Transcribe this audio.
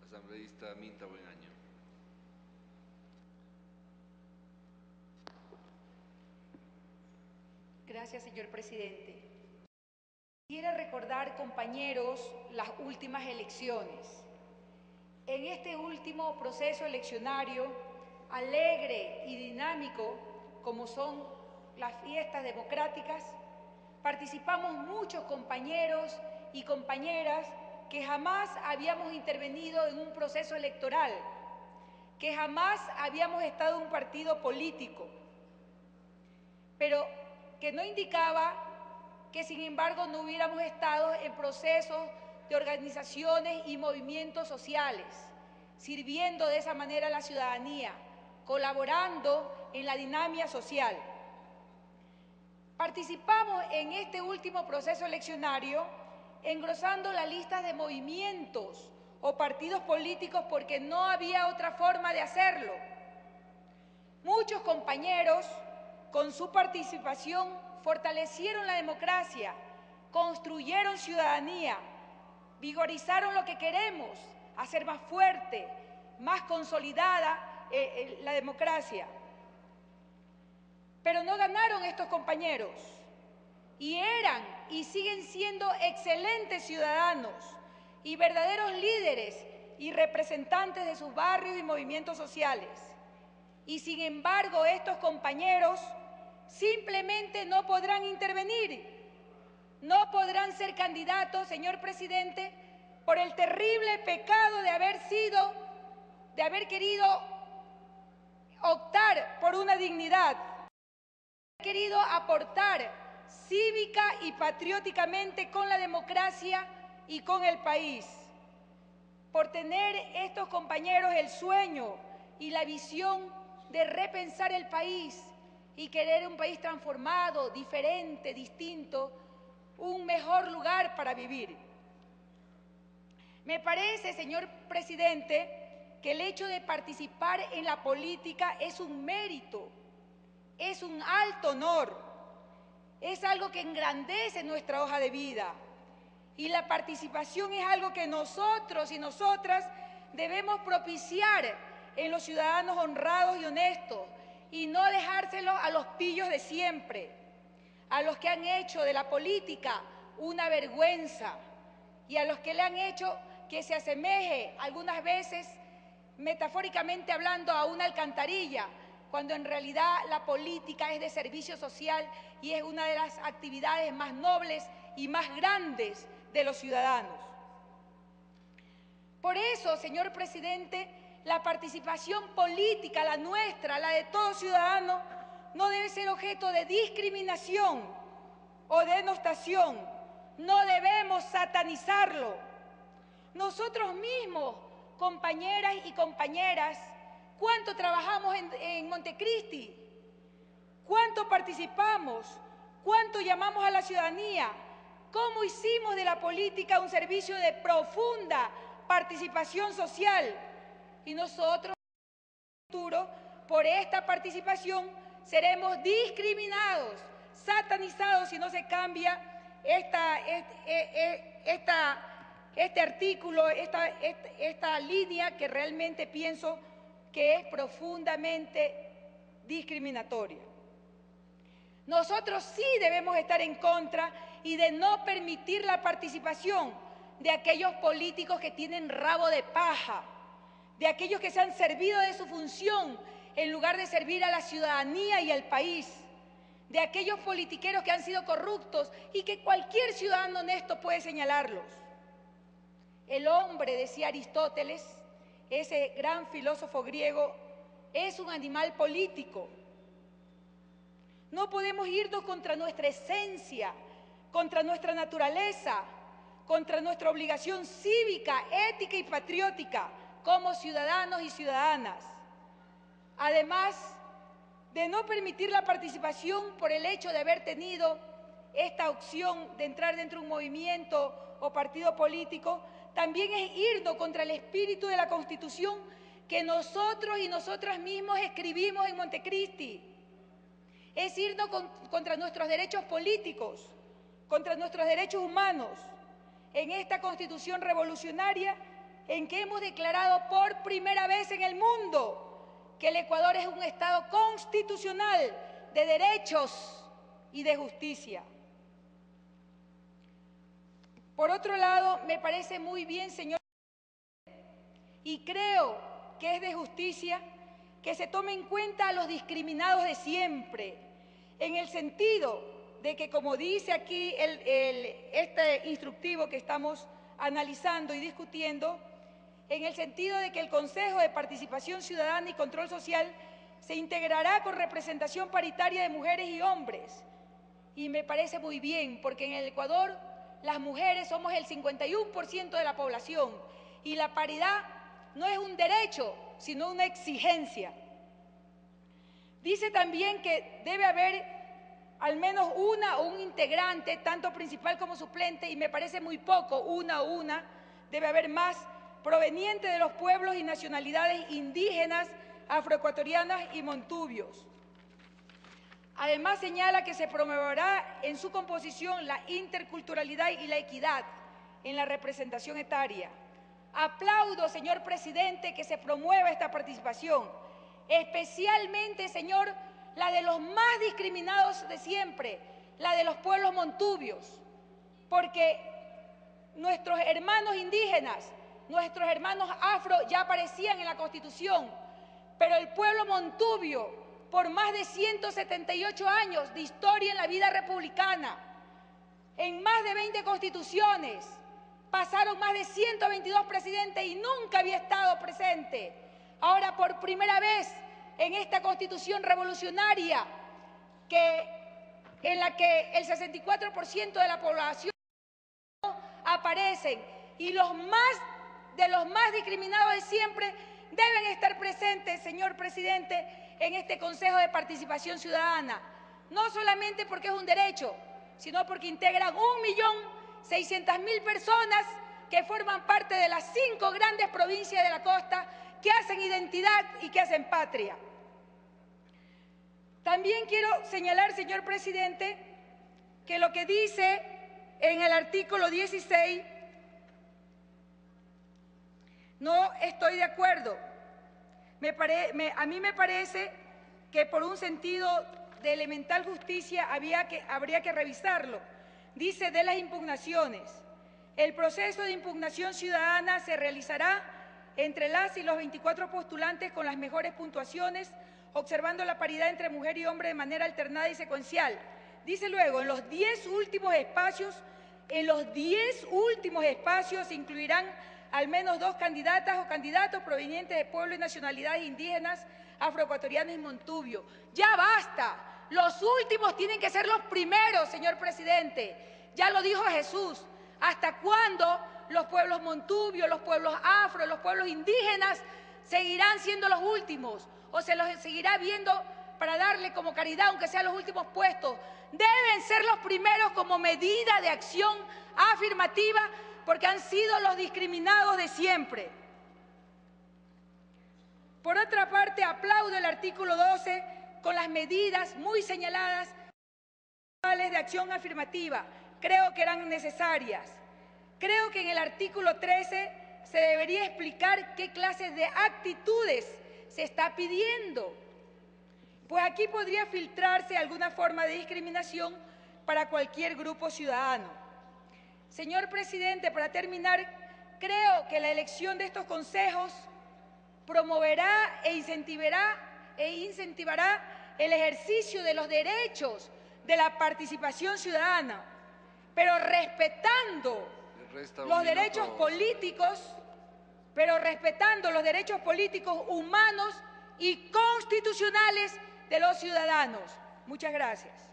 Asambleísta Minta Buenaño. Gracias, señor presidente. Quisiera recordar, compañeros, las últimas elecciones. En este último proceso eleccionario, alegre y dinámico, como son las fiestas democráticas, participamos muchos compañeros y compañeras que jamás habíamos intervenido en un proceso electoral, que jamás habíamos estado en un partido político, pero que no indicaba que, sin embargo, no hubiéramos estado en procesos de organizaciones y movimientos sociales, sirviendo de esa manera a la ciudadanía, colaborando en la dinámica social. Participamos en este último proceso eleccionario engrosando las listas de movimientos o partidos políticos porque no había otra forma de hacerlo. Muchos compañeros, con su participación, fortalecieron la democracia, construyeron ciudadanía, vigorizaron lo que queremos, hacer más fuerte, más consolidada la democracia. Pero no ganaron estos compañeros y eran y siguen siendo excelentes ciudadanos y verdaderos líderes y representantes de sus barrios y movimientos sociales. Y sin embargo, estos compañeros simplemente no podrán intervenir, no podrán ser candidatos, señor presidente, por el terrible pecado de haber querido optar por una dignidad, querido aportar cívica y patrióticamente con la democracia y con el país. Por tener estos compañeros el sueño y la visión de repensar el país y querer un país transformado, diferente, distinto, un mejor lugar para vivir. Me parece, señor presidente, que el hecho de participar en la política es un mérito, es un alto honor, es algo que engrandece nuestra hoja de vida. Y la participación es algo que nosotros y nosotras debemos propiciar en los ciudadanos honrados y honestos y no dejárselo a los pillos de siempre, a los que han hecho de la política una vergüenza y a los que le han hecho que se asemeje algunas veces, metafóricamente hablando, a una alcantarilla, cuando en realidad la política es de servicio social y es una de las actividades más nobles y más grandes de los ciudadanos. Por eso, señor presidente, la participación política, la nuestra, la de todo ciudadano, no debe ser objeto de discriminación o denostación. No debemos satanizarlo. Nosotros mismos, compañeras y compañeras, ¿cuánto trabajamos en Montecristi? ¿Cuánto participamos? ¿Cuánto llamamos a la ciudadanía? ¿Cómo hicimos de la política un servicio de profunda participación social? Y nosotros, en el futuro, por esta participación, seremos discriminados, satanizados si no se cambia este artículo, esta línea que realmente pienso que es profundamente discriminatoria. Nosotros sí debemos estar en contra y de no permitir la participación de aquellos políticos que tienen rabo de paja, de aquellos que se han servido de su función en lugar de servir a la ciudadanía y al país, de aquellos politiqueros que han sido corruptos y que cualquier ciudadano honesto puede señalarlos. El hombre, decía Aristóteles, ese gran filósofo griego, es un animal político. No podemos irnos contra nuestra esencia, contra nuestra naturaleza, contra nuestra obligación cívica, ética y patriótica como ciudadanos y ciudadanas. Además de no permitir la participación por el hecho de haber tenido esta opción de entrar dentro de un movimiento o partido político, también es irnos contra el espíritu de la Constitución que nosotros y nosotras mismos escribimos en Montecristi. Es irnos contra nuestros derechos políticos, contra nuestros derechos humanos. En esta Constitución revolucionaria en que hemos declarado por primera vez en el mundo que el Ecuador es un Estado constitucional de derechos y de justicia. Por otro lado, me parece muy bien, señor, y creo que es de justicia que se tome en cuenta a los discriminados de siempre, en el sentido de que, como dice aquí este instructivo que estamos analizando y discutiendo, en el sentido de que el Consejo de Participación Ciudadana y Control Social se integrará con representación paritaria de mujeres y hombres. Y me parece muy bien, porque en el Ecuador las mujeres somos el 51% de la población y la paridad no es un derecho, sino una exigencia. Dice también que debe haber al menos una o un integrante, tanto principal como suplente, y me parece muy poco, una, debe haber más, proveniente de los pueblos y nacionalidades indígenas, afroecuatorianas y montubios. Además, señala que se promoverá en su composición la interculturalidad y la equidad en la representación etaria. Aplaudo, señor presidente, que se promueva esta participación, especialmente, señor, la de los más discriminados de siempre, la de los pueblos montubios, porque nuestros hermanos indígenas, nuestros hermanos afro ya aparecían en la Constitución, pero el pueblo montubio, por más de 178 años de historia en la vida republicana, en más de 20 constituciones, pasaron más de 122 presidentes y nunca había estado presente. Ahora, por primera vez, en esta Constitución revolucionaria, en la que el 64% de la población aparecen y los más discriminados de siempre deben estar presentes, señor presidente, en este Consejo de Participación Ciudadana, no solamente porque es un derecho, sino porque integran 1.600.000 personas que forman parte de las 5 grandes provincias de la costa que hacen identidad y que hacen patria. También quiero señalar, señor presidente, que lo que dice en el artículo 16 no estoy de acuerdo. A mí me parece que por un sentido de elemental justicia habría que revisarlo. Dice de las impugnaciones. El proceso de impugnación ciudadana se realizará entre las y los 24 postulantes con las mejores puntuaciones, observando la paridad entre mujer y hombre de manera alternada y secuencial. Dice luego, en los 10 últimos espacios se incluirán al menos 2 candidatas o candidatos provenientes de pueblos y nacionalidades indígenas, afroecuatorianos y montubios. ¡Ya basta! Los últimos tienen que ser los primeros, señor presidente. Ya lo dijo Jesús. ¿Hasta cuándo los pueblos montubios, los pueblos afro, los pueblos indígenas seguirán siendo los últimos? ¿O se los seguirá viendo para darle como caridad, aunque sean los últimos puestos? Deben ser los primeros como medida de acción afirmativa, porque han sido los discriminados de siempre. Por otra parte, aplaudo el artículo 12 con las medidas muy señaladas de acción afirmativa. Creo que eran necesarias. Creo que en el artículo 13 se debería explicar qué clases de actitudes se está pidiendo, pues aquí podría filtrarse alguna forma de discriminación para cualquier grupo ciudadano. Señor presidente, para terminar, creo que la elección de estos consejos promoverá e incentivará el ejercicio de los derechos de la participación ciudadana, pero respetando los derechos políticos, humanos y constitucionales de los ciudadanos. Muchas gracias.